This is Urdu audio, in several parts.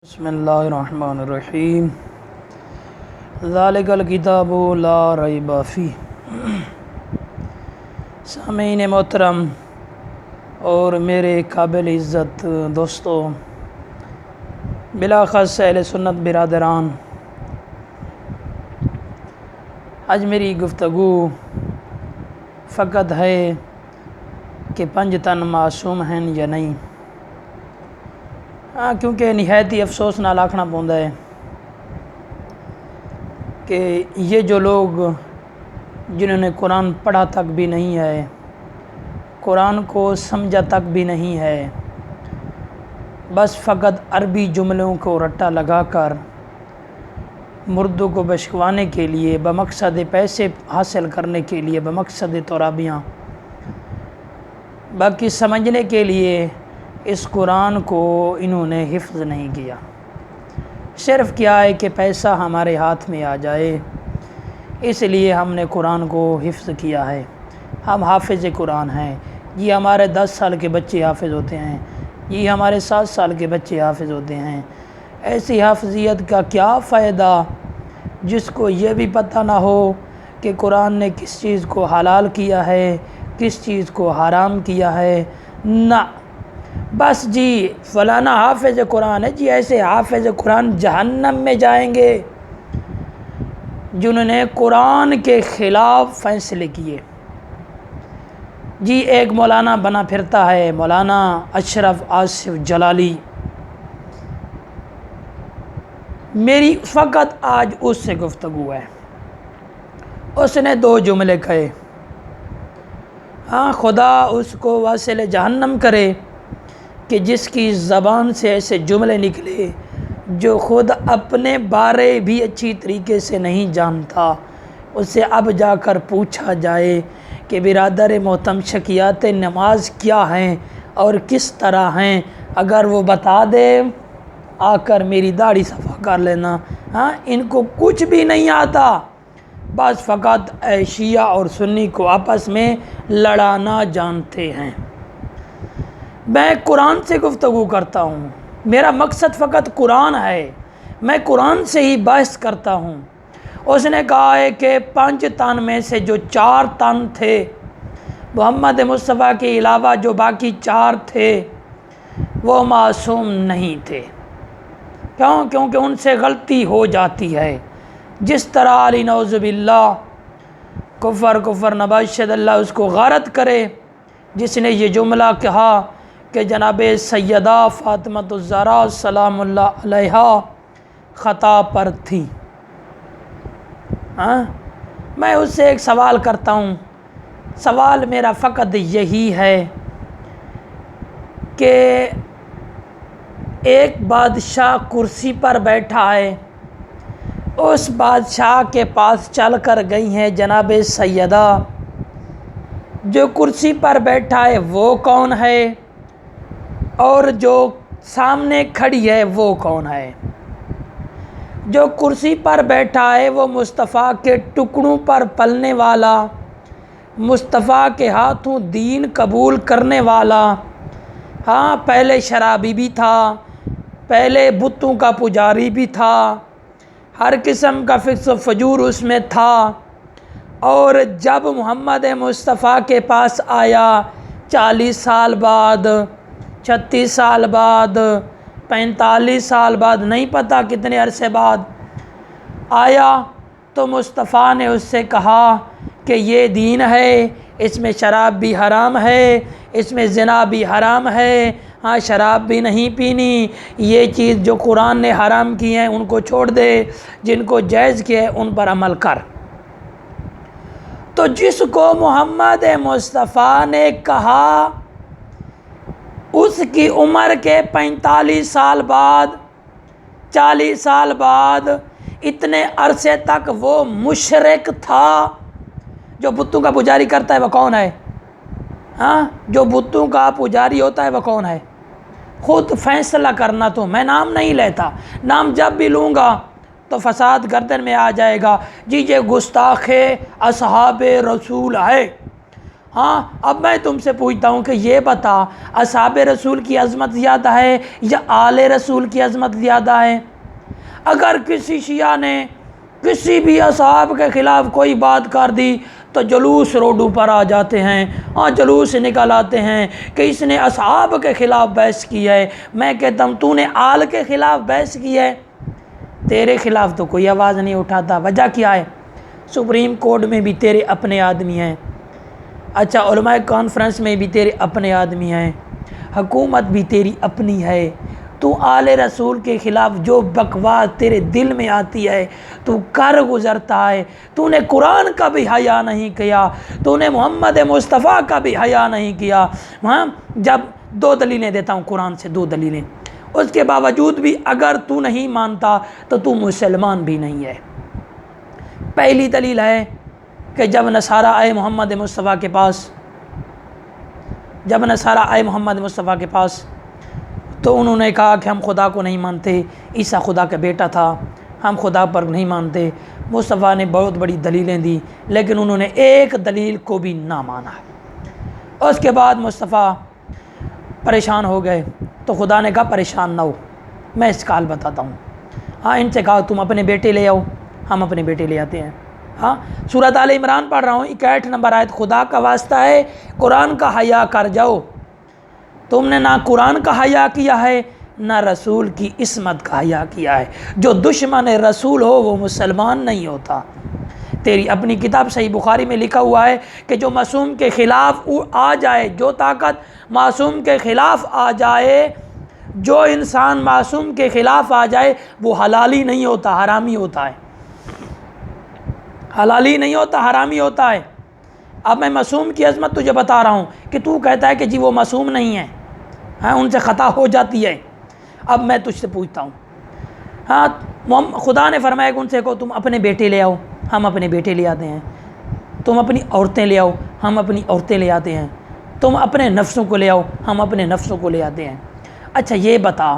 بسم اللہ الرحمن الرحیم ذالک الکتاب لا ریب فیہ۔ سامعین محترم اور میرے قابل عزت دوستو، بلاخص اہل سنت برادران، آج میری گفتگو فقط ہے کہ پنج تن معصوم ہیں یا نہیں، کیونکہ نہایت ہی افسوس نال آکھنا پوندا ہے کہ یہ جو لوگ جنہوں نے قرآن پڑھا تک بھی نہیں ہے، قرآن کو سمجھا تک بھی نہیں ہے، بس فقط عربی جملوں کو رٹا لگا کر مردوں کو بشکوانے کے لیے، بمقصد پیسے حاصل کرنے کے لیے، بمقصد ترابیاں، باقی سمجھنے کے لیے اس قرآن کو انہوں نے حفظ نہیں کیا۔ صرف کیا ہے کہ پیسہ ہمارے ہاتھ میں آ جائے، اس لیے ہم نے قرآن کو حفظ کیا ہے، ہم حافظ قرآن ہیں، یہ ہمارے 10 سال کے بچے حافظ ہوتے ہیں، یہ ہمارے 7 سال کے بچے حافظ ہوتے ہیں۔ ایسی حافظیت کا کیا فائدہ جس کو یہ بھی پتہ نہ ہو کہ قرآن نے کس چیز کو حلال کیا ہے، کس چیز کو حرام کیا ہے۔ نہ، بس جی فلانا حافظ قرآن ہے، جی ایسے حافظ قرآن جہنم میں جائیں گے جنہوں نے قرآن کے خلاف فیصلے کیے۔ جی ایک مولانا بنا پھرتا ہے، مولانا اشرف آصف جلالی، میری فقط آج اس سے گفتگو ہے۔ اس نے 2 جملے کہے، ہاں خدا اس کو واصل جہنم کرے کہ جس کی زبان سے ایسے جملے نکلے جو خود اپنے بارے بھی اچھی طریقے سے نہیں جانتا، اس سے اب جا کر پوچھا جائے کہ برادر محترم شکیات نماز کیا ہیں اور کس طرح ہیں، اگر وہ بتا دے آ کر میری داڑھی صفا کر لینا۔ ہاں، ان کو کچھ بھی نہیں آتا، بس فقط شیعہ اور سنی کو آپس میں لڑانا جانتے ہیں۔ میں قرآن سے گفتگو کرتا ہوں، میرا مقصد فقط قرآن ہے، میں قرآن سے ہی بحث کرتا ہوں۔ اس نے کہا ہے کہ 5 تن میں سے جو 4 تن تھے، محمد مصطفیٰ کے علاوہ جو باقی 4 تھے وہ معصوم نہیں تھے۔ کیوں؟ کیونکہ ان سے غلطی ہو جاتی ہے، جس طرح علی نعوذ باللہ کفر نباشد اللہ اس کو غارت کرے، جس نے یہ جملہ کہا کہ جناب سیدہ فاطمہ الزہرا سلام اللہ علیہا خطا پر تھی۔ میں اس سے ایک سوال کرتا ہوں، سوال میرا فقط یہی ہے کہ ایک بادشاہ کرسی پر بیٹھا ہے، اس بادشاہ کے پاس چل کر گئی ہیں جناب سیدہ، جو کرسی پر بیٹھا ہے وہ کون ہے اور جو سامنے کھڑی ہے وہ کون ہے؟ جو کرسی پر بیٹھا ہے وہ مصطفیٰ کے ٹکڑوں پر پلنے والا، مصطفیٰ کے ہاتھوں دین قبول کرنے والا، ہاں پہلے شرابی بھی تھا، پہلے بتوں کا پجاری بھی تھا، ہر قسم کا فسق و فجور اس میں تھا، اور جب محمد مصطفیٰ کے پاس آیا 40 سال بعد، 36 سال بعد، 45 سال بعد، نہیں پتہ کتنے عرصے بعد آیا، تو مصطفیٰ نے اس سے کہا کہ یہ دین ہے، اس میں شراب بھی حرام ہے، اس میں زنا بھی حرام ہے، ہاں شراب بھی نہیں پینی، یہ چیز جو قرآن نے حرام کی ہیں ان کو چھوڑ دے، جن کو جائز کیا ہے ان پر عمل کر۔ تو جس کو محمد مصطفیٰ نے کہا اس کی عمر کے 45 سال بعد، 40 سال بعد، اتنے عرصے تک وہ مشرک تھا۔ جو بتوں کا پجاری کرتا ہے وہ کون ہے؟ ہاں، جو بتوں کا پجاری ہوتا ہے وہ کون ہے؟ خود فیصلہ کرنا، تو میں نام نہیں لیتا، نام جب بھی لوں گا تو فساد گردن میں آ جائے گا، جی یہ گستاخ اصحاب رسول ہے۔ ہاں اب میں تم سے پوچھتا ہوں کہ یہ بتا، اصحاب رسول کی عظمت زیادہ ہے یا آل رسول کی عظمت زیادہ ہے؟ اگر کسی شیعہ نے کسی بھی اصحاب کے خلاف کوئی بات کر دی تو جلوس روڈوں پر آ جاتے ہیں، جلوس نکل آتے ہیں کہ اس نے اصحاب کے خلاف بحث کی ہے۔ میں کہتا ہوں تو نے آل کے خلاف بحث کی ہے؟ تیرے خلاف تو کوئی آواز نہیں اٹھاتا۔ وجہ کیا ہے؟ سپریم کورٹ میں بھی تیرے اپنے آدمی ہیں، اچھا علماء کانفرنس میں بھی تیرے اپنے آدمی ہیں، حکومت بھی تیری اپنی ہے۔ تو آل رسول کے خلاف جو بکواس تیرے دل میں آتی ہے تو کر گزرتا ہے۔ تو نے قرآن کا بھی حیا نہیں کیا، تو نے محمد مصطفیٰ کا بھی حیا نہیں کیا۔ ہاں جب 2 دلیلیں دیتا ہوں قرآن سے، 2 دلیلیں، اس کے باوجود بھی اگر تو نہیں مانتا تو تو مسلمان بھی نہیں ہے۔ پہلی دلیل ہے کہ جب نصارہ آئے محمد مصطفیٰ کے پاس، تو انہوں نے کہا کہ ہم خدا کو نہیں مانتے، عیسیٰ خدا کا بیٹا تھا، ہم خدا پر نہیں مانتے۔ مصطفیٰ نے بہت بڑی دلیلیں دی لیکن انہوں نے ایک دلیل کو بھی نہ مانا۔ اس کے بعد مصطفیٰ پریشان ہو گئے تو خدا نے کہا پریشان نہ ہو، میں اس کا حل بتاتا ہوں۔ ان سے کہا تم اپنے بیٹے لے آؤ، ہم اپنے بیٹے لے آتے ہیں۔ سورۃ آل عمران پڑھ رہا ہوں، 61 نمبر آیت، خدا کا واسطہ ہے قرآن کا حیا کر جاؤ۔ تم نے نہ قرآن کا حیا کیا ہے نہ رسول کی عصمت کا حیا کیا ہے۔ جو دشمن رسول ہو وہ مسلمان نہیں ہوتا۔ تیری اپنی کتاب صحیح بخاری میں لکھا ہوا ہے کہ جو معصوم کے خلاف آ جائے، جو طاقت معصوم کے خلاف آ جائے، جو انسان معصوم کے خلاف آ جائے وہ حلالی نہیں ہوتا، حرامی ہوتا ہے۔ حلالی نہیں ہوتا، حرامی ہوتا ہے۔ اب میں معصوم کی عظمت تجھے بتا رہا ہوں کہ تو کہتا ہے کہ جی وہ معصوم نہیں ہے، ان سے خطا ہو جاتی ہے۔ اب میں تجھ سے پوچھتا ہوں، خدا نے فرمایا کہ ان سے کہو تم اپنے بیٹے لے آؤ، ہم اپنے بیٹے لے آتے ہیں۔ تم اپنی عورتیں لے آؤ، ہم اپنی عورتیں لے آتے ہیں۔ تم اپنے نفسوں کو لے آؤ، ہم اپنے نفسوں کو لے آتے ہیں۔ اچھا یہ بتا،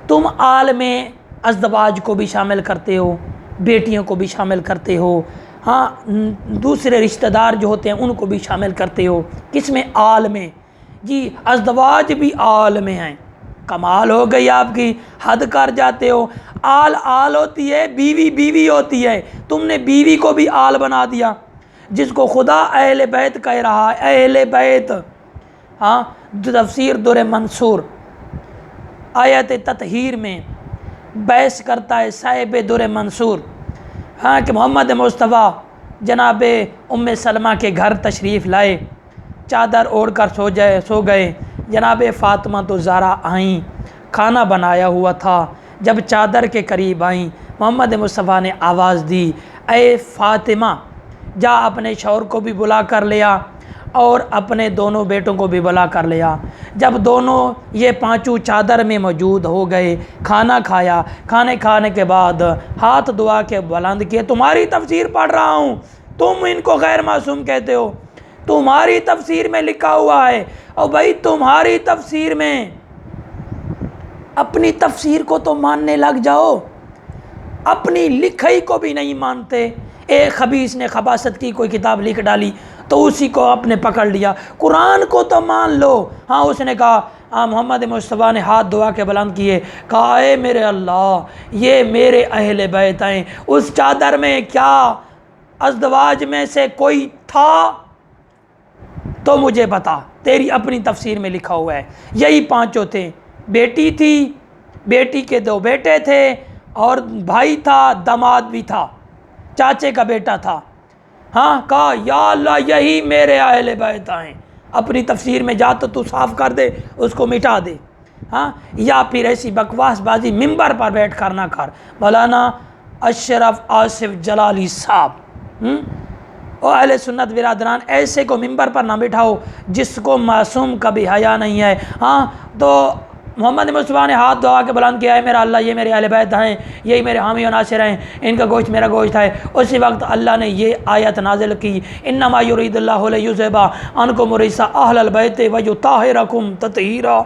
تم آل میں ازدواج کو بھی شامل کرتے ہو، بیٹیوں کو بھی شامل کرتے ہو، دوسرے رشتہ دار جو ہوتے ہیں ان کو بھی شامل کرتے ہو، کس میں؟ آل میں۔ جی ازدواج بھی آل میں ہیں۔ کمال ہو گئی آپ کی، حد کر جاتے ہو۔ آل ہوتی ہے، بیوی بیوی ہوتی ہے، تم نے بیوی کو بھی آل بنا دیا، جس کو خدا اہل بیت کہہ رہا ہے۔ اہل بیت، تفسیر در منصور آیت تطہیر میں بحث کرتا ہے صاحب در منصور، کہ محمد مصطفیٰ جناب ام سلمہ کے گھر تشریف لائے، چادر اوڑھ کر سو گئے۔ جناب فاطمہ تو زہرا آئیں، کھانا بنایا ہوا تھا۔ جب چادر کے قریب آئیں، محمد مصطفیٰ نے آواز دی، اے فاطمہ، جا اپنے شوہر کو بھی بلا کر لیا اور اپنے دونوں بیٹوں کو بھی بلا کر لیا۔ جب دونوں یہ پانچوں چادر میں موجود ہو گئے، کھانا کھایا، کھانے کھانے کے بعد ہاتھ دعا کے بلند کیے۔ تمہاری تفسیر پڑھ رہا ہوں، تم ان کو غیر معصوم کہتے ہو، تمہاری تفسیر میں لکھا ہوا ہے۔ اور بھائی تمہاری تفسیر میں، اپنی تفسیر کو تو ماننے لگ جاؤ، اپنی لکھائی کو بھی نہیں مانتے۔ ایک خبیث نے خباثت کی کوئی کتاب لکھ ڈالی تو اسی کو آپ نے پکڑ لیا۔ قرآن کو تو مان لو۔ اس نے کہا، محمد مصطفیٰ نے ہاتھ دعا کے بلند کیے، کہا اے میرے اللہ، یہ میرے اہل بیت ہیں، اس چادر میں کیا ازدواج میں سے کوئی تھا تو مجھے بتا۔ تیری اپنی تفسیر میں لکھا ہوا ہے یہی پانچوں تھے۔ بیٹی تھی، بیٹی کے 2 بیٹے تھے، اور بھائی تھا، داماد بھی تھا، چاچے کا بیٹا تھا۔ کہا یا اللہ یہی میرے اہل بیت ہیں۔ اپنی تفسیر میں جا تو صاف کر دے، اس کو مٹا دے۔ یا پھر ایسی بکواس بازی ممبر پر بیٹھ کر نہ کر۔ مولانا اشرف آصف جلالی صاحب، اہل سنت برادران، ایسے کو ممبر پر نہ بٹھاؤ جس کو معصوم کا بھی حیا نہیں ہے۔ تو محمد مصطفیٰ نے ہاتھ دعا کے بلند کیا ہے، میرا اللہ یہ میرے اہل بیت ہیں، یہی میرے حامی و ناصر ہیں، ان کا گوشت میرا گوشت ہے۔ اسی وقت اللہ نے یہ آیت نازل کی، انما یرید اللہ لیذھب عنکم الرجس اہل البیت ویطہرکم تطہیرا۔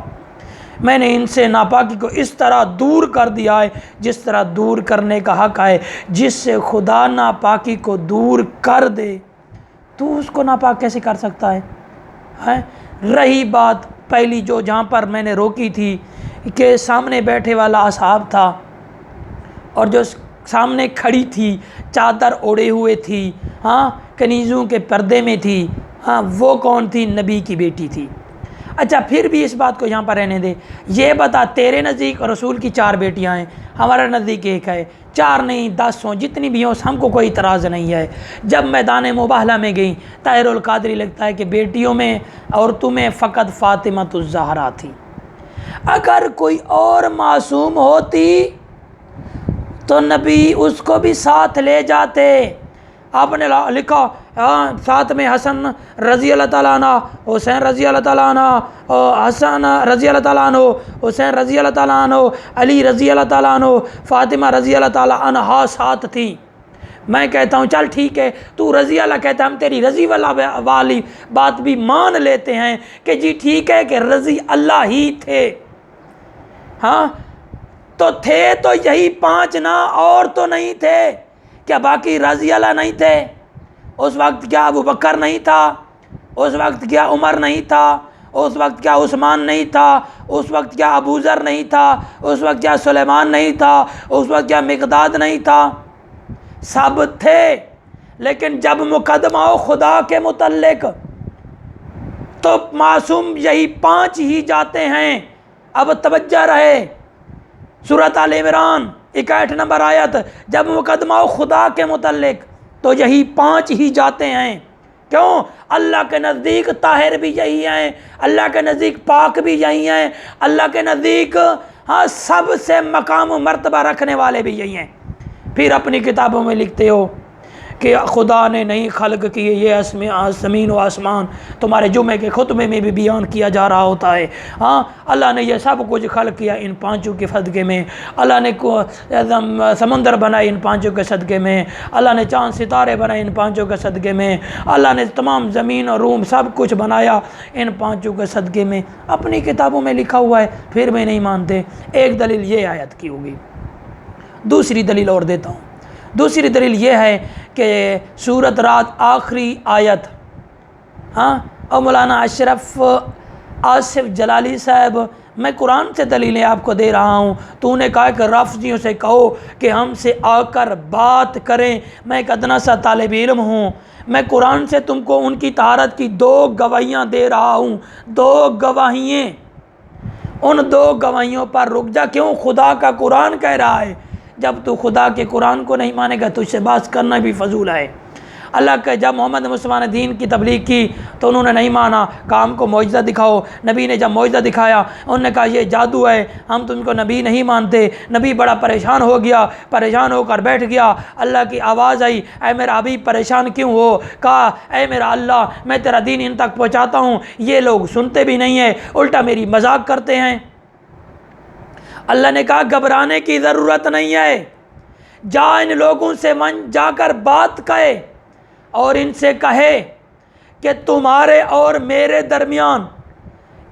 میں نے ان سے ناپاکی کو اس طرح دور کر دیا ہے جس طرح دور کرنے کا حق ہے۔ جس سے خدا ناپاکی کو دور کر دے تو اس کو ناپاک کیسے کر سکتا ہے؟ ہے۔ رہی بات پہلی جو جہاں پر میں نے روکی تھی کہ سامنے بیٹھے والا اصحاب تھا اور جو سامنے کھڑی تھی چادر اوڑے ہوئے تھی، ہاں کنیزوں کے پردے میں تھی، ہاں وہ کون تھی؟ نبی کی بیٹی تھی۔ اچھا پھر بھی اس بات کو یہاں پر رہنے دے، یہ بتا تیرے نزدیک رسول کی 4 بیٹیاں ہیں، ہمارا نزدیک 1 ہے، 4 نہیں 10 ہوں، جتنی بھی ہوں ہم کو کوئی اعتراض نہیں ہے۔ جب میدان مباہلہ میں گئی طاہر القادری لکھتا ہے کہ بیٹیوں میں عورتوں میں فقط فاطمہ الزہرا تھی، اگر کوئی اور معصوم ہوتی تو نبی اس کو بھی ساتھ لے جاتے۔ آپ نے لکھا ساتھ میں حسن رضی اللہ تعالیٰ عنہ، حسین رضی اللہ تعالیٰ عنہ، حسن رضی اللہ تعالیٰ عنہ، حسین رضی اللہ تعالیٰ عنہ، علی رضی اللہ تعالیٰ عنہ، فاطمہ رضی اللہ تعالیٰ عنہا ساتھ تھی۔ میں کہتا ہوں چل ٹھیک ہے، تو رضی اللہ کہتا ہے، ہم تیری رضی والی بات بھی مان لیتے ہیں کہ جی ٹھیک ہے کہ رضی اللہ ہی تھے، ہاں تو تھے تو یہی 5 نا، اور تو نہیں تھے کیا؟ باقی رضی اللہ نہیں تھے؟ اس وقت کیا ابو بکر نہیں تھا؟ اس وقت کیا عمر نہیں تھا؟ اس وقت کیا عثمان نہیں تھا؟ اس وقت کیا ابو ذر نہیں تھا؟ اس وقت کیا سلیمان نہیں تھا؟ اس وقت کیا مقداد نہیں تھا؟ سب تھے، لیکن جب مقدمہ ہو خدا کے متعلق تو معصوم یہی 5 ہی جاتے ہیں۔ اب توجہ رہے، سورۃ آل عمران 61 نمبر آیت، جب مقدمہ ہو خدا کے متعلق تو یہی 5 ہی جاتے ہیں۔ کیوں؟ اللہ کے نزدیک طاہر بھی یہی ہیں، اللہ کے نزدیک پاک بھی یہی ہیں، اللہ کے نزدیک ہاں سب سے مقام و مرتبہ رکھنے والے بھی یہی ہیں۔ پھر اپنی کتابوں میں لکھتے ہو کہ خدا نے نہیں خلق کیے یہ زمین و آسمان، تمہارے جمعے کے خطبے میں بھی بیان کیا جا رہا ہوتا ہے، ہاں اللہ نے یہ سب کچھ خلق کیا ان 5 کے صدقے میں، اللہ نے سمندر بنائے ان 5 کے صدقے میں، اللہ نے چاند ستارے بنائے ان 5 کے صدقے میں، اللہ نے تمام زمین اور روم سب کچھ بنایا ان 5 کے صدقے میں۔ اپنی کتابوں میں لکھا ہوا ہے، پھر بھی نہیں مانتے۔ ایک دلیل یہ آیت کی ہوگی، دوسری دلیل اور دیتا ہوں۔ دوسری دلیل یہ ہے کہ سورۃ رات آخری آیت، ہاں اور مولانا اشرف آصف جلالی صاحب، میں قرآن سے دلیلیں آپ کو دے رہا ہوں، تو نے کہا کہ رافضیوں سے کہو کہ ہم سے آ کر بات کریں، میں ایک ادنا سا طالب علم ہوں، میں قرآن سے تم کو ان کی طہارت کی 2 گواہیاں دے رہا ہوں، 2 گواہیاں، ان 2 گواہیوں پر رک جا۔ کیوں؟ خدا کا قرآن کہہ رہا ہے، جب تو خدا کے قرآن کو نہیں مانے گا تو اس سے بات کرنا بھی فضول ہے۔ اللہ کا جب محمد مصطفیٰ نے دین کی تبلیغ کی تو انہوں نے نہیں مانا، کہا ہم کو معجزہ دکھاؤ۔ نبی نے جب معجزہ دکھایا انہوں نے کہا یہ جادو ہے، ہم تم کو نبی نہیں مانتے۔ نبی بڑا پریشان ہو گیا، پریشان ہو کر بیٹھ گیا۔ اللہ کی آواز آئی، اے میرا حبیب پریشان کیوں ہو؟ کہا اے میرا اللہ میں تیرا دین ان تک پہنچاتا ہوں، یہ لوگ سنتے بھی نہیں ہیں، الٹا میری مذاق کرتے ہیں۔ اللہ نے کہا گھبرانے کی ضرورت نہیں ہے، جا ان لوگوں سے جا کر بات کہے اور ان سے کہے کہ تمہارے اور میرے درمیان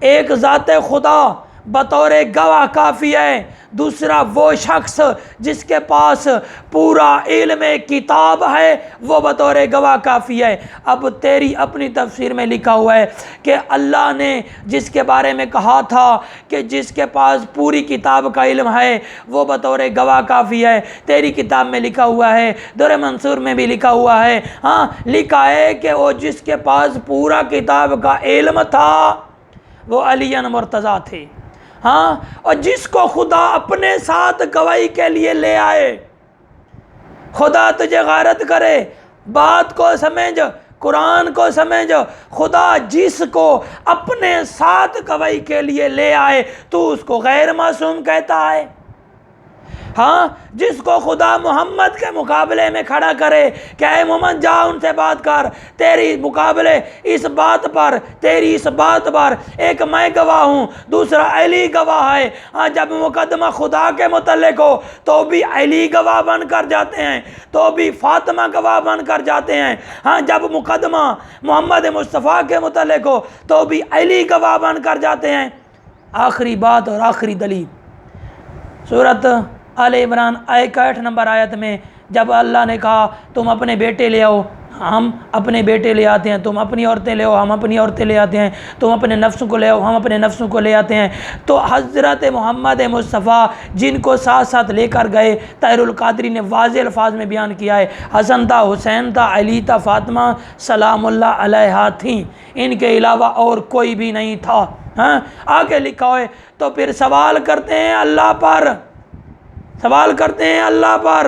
ایک ذات خدا بطور گواہ کافی ہے، دوسرا وہ شخص جس کے پاس پورا علم کتاب ہے وہ بطور گواہ کافی ہے۔ اب تیری اپنی تفسیر میں لکھا ہوا ہے کہ اللہ نے جس کے بارے میں کہا تھا کہ جس کے پاس پوری کتاب کا علم ہے وہ بطور گواہ کافی ہے، تیری کتاب میں لکھا ہوا ہے، در منصور میں بھی لکھا ہوا ہے، ہاں لکھا ہے کہ وہ جس کے پاس پورا کتاب کا علم تھا وہ علی مرتضیٰ تھے، ہاں اور جس کو خدا اپنے ساتھ گواہی کے لیے لے آئے۔ خدا تجھے غیرت کرے، بات کو سمجھ، قرآن کو سمجھ، خدا جس کو اپنے ساتھ گواہی کے لیے لے آئے تو اس کو غیر معصوم کہتا ہے، ہاں جس کو خدا محمد کے مقابلے میں کھڑا کرے کہ اے محمد جا ان سے بات کر، تیری مقابلے اس بات پر، تیری اس بات پر ایک میں گواہ ہوں، دوسرا علی گواہ ہے، ہاں جب مقدمہ خدا کے متعلق ہو تو بھی علی گواہ بن کر جاتے ہیں، تو بھی فاطمہ گواہ بن کر جاتے ہیں، ہاں جب مقدمہ محمد مصطفیٰ کے متعلق ہو تو بھی علی گواہ بن کر جاتے ہیں۔ آخری بات اور آخری دلیل سورۃ آل عمران 61 نمبر آیت میں جب اللہ نے کہا تم اپنے بیٹے لے آؤ، ہم اپنے بیٹے لے آتے ہیں، تم اپنی عورتیں لے آؤ، ہم اپنی عورتیں لے آتے ہیں، تم اپنے نفسوں کو لے آؤ، ہم اپنے نفسوں کو لے آتے ہیں۔ تو حضرت محمد مصطفیٰ جن کو ساتھ ساتھ لے کر گئے، طاہر القادری نے واضح الفاظ میں بیان کیا ہے، حسن تھا، حسین تھا، علی تھا، فاطمہ سلام اللہ علیہا تھیں، ان کے علاوہ اور کوئی بھی نہیں تھا۔ ہاں آگے لکھا ہے، تو پھر سوال کرتے ہیں اللہ پر، سوال کرتے ہیں اللہ پر،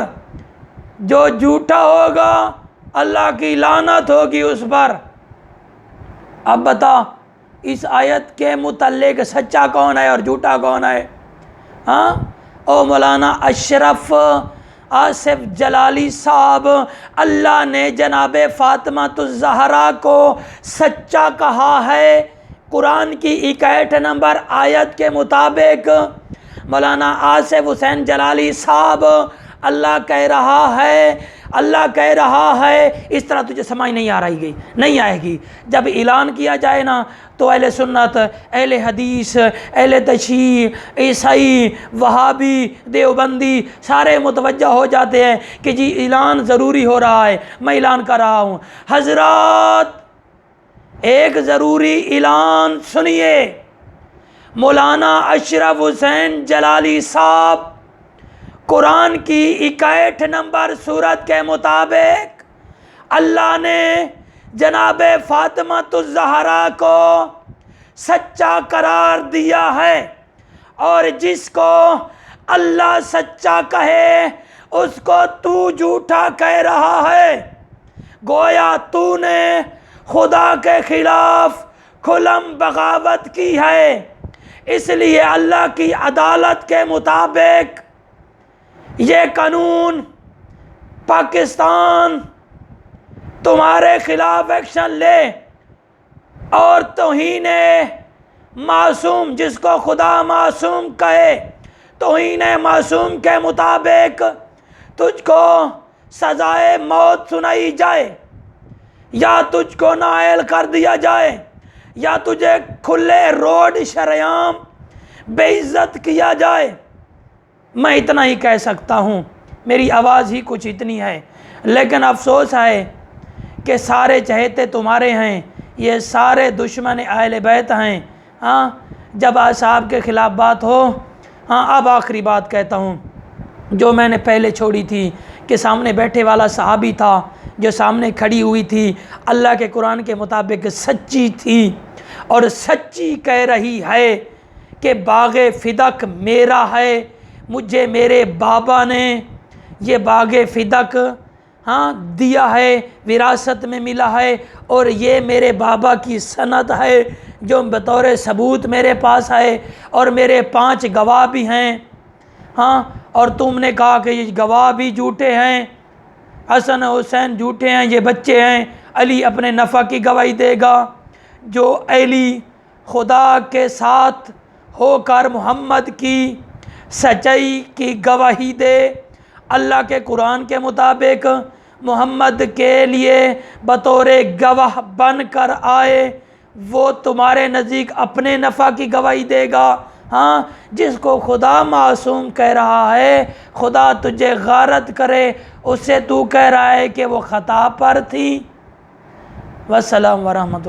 جو جھوٹا ہوگا اللہ کی لعنت ہوگی اس پر۔ اب بتا اس آیت کے متعلق سچا کون ہے اور جھوٹا کون ہے؟ ہاں او مولانا اشرف آصف جلالی صاحب، اللہ نے جناب فاطمہ الزہرا کو سچا کہا ہے قرآن کی 61 نمبر آیت کے مطابق۔ مولانا آصف حسین جلالی صاحب، اللہ کہہ رہا ہے، اللہ کہہ رہا ہے، اس طرح تجھے سمجھ نہیں آئے گی۔ جب اعلان کیا جائے نا تو اہل سنت، اہل حدیث، اہل تشیع، عیسائی، وہابی، دیوبندی سارے متوجہ ہو جاتے ہیں کہ جی اعلان ضروری ہو رہا ہے، میں اعلان کر رہا ہوں۔ حضرات ایک ضروری اعلان سنیے، مولانا اشرف حسین جلالی صاحب قرآن کی 61 نمبر سورت کے مطابق اللہ نے جناب فاطمہ الزہرا کو سچا قرار دیا ہے، اور جس کو اللہ سچا کہے اس کو تو جھوٹا کہہ رہا ہے، گویا تو نے خدا کے خلاف کھلم بغاوت کی ہے۔ اس لیے اللہ کی عدالت کے مطابق یہ قانون پاکستان تمہارے خلاف ایکشن لے، اور توہین معصوم، جس کو خدا معصوم کہے، توہین معصوم کے مطابق تجھ کو سزائے موت سنائی جائے، یا تجھ کو نااہل کر دیا جائے، یا تجھے کھلے روڈ شریعام بے عزت کیا جائے۔ میں اتنا ہی کہہ سکتا ہوں، میری آواز ہی کچھ اتنی ہے، لیکن افسوس ہے کہ سارے چہیتے تمہارے ہیں، یہ سارے دشمن اہل بیت ہیں۔ ہاں جب اصحاب کے خلاف بات ہو، ہاں اب آخری بات کہتا ہوں جو میں نے پہلے چھوڑی تھی، کہ سامنے بیٹھے والا صحابی تھا، جو سامنے کھڑی ہوئی تھی اللہ کے قرآن کے مطابق سچی تھی، اور سچی کہہ رہی ہے کہ باغ فدق میرا ہے، مجھے میرے بابا نے یہ باغ فدق دیا ہے، وراثت میں ملا ہے، اور یہ میرے بابا کی سند ہے جو بطور ثبوت میرے پاس ہے، اور میرے 5 گواہ بھی ہیں۔ اور تم نے کہا کہ یہ گواہ بھی جھوٹے ہیں، حسن حسین جھوٹے ہیں، یہ بچے ہیں، علی اپنے نفع کی گواہی دے گا۔ جو علی خدا کے ساتھ ہو کر محمد کی سچائی کی گواہی دے، اللہ کے قرآن کے مطابق محمد کے لیے بطور گواہ بن کر آئے، وہ تمہارے نزدیک اپنے نفع کی گواہی دے گا۔ جس کو خدا معصوم کہہ رہا ہے، خدا تجھے غارت کرے، اس سے تو کہہ رہا ہے کہ وہ خطا پر تھی۔ والسلام ورحمۃ اللہ۔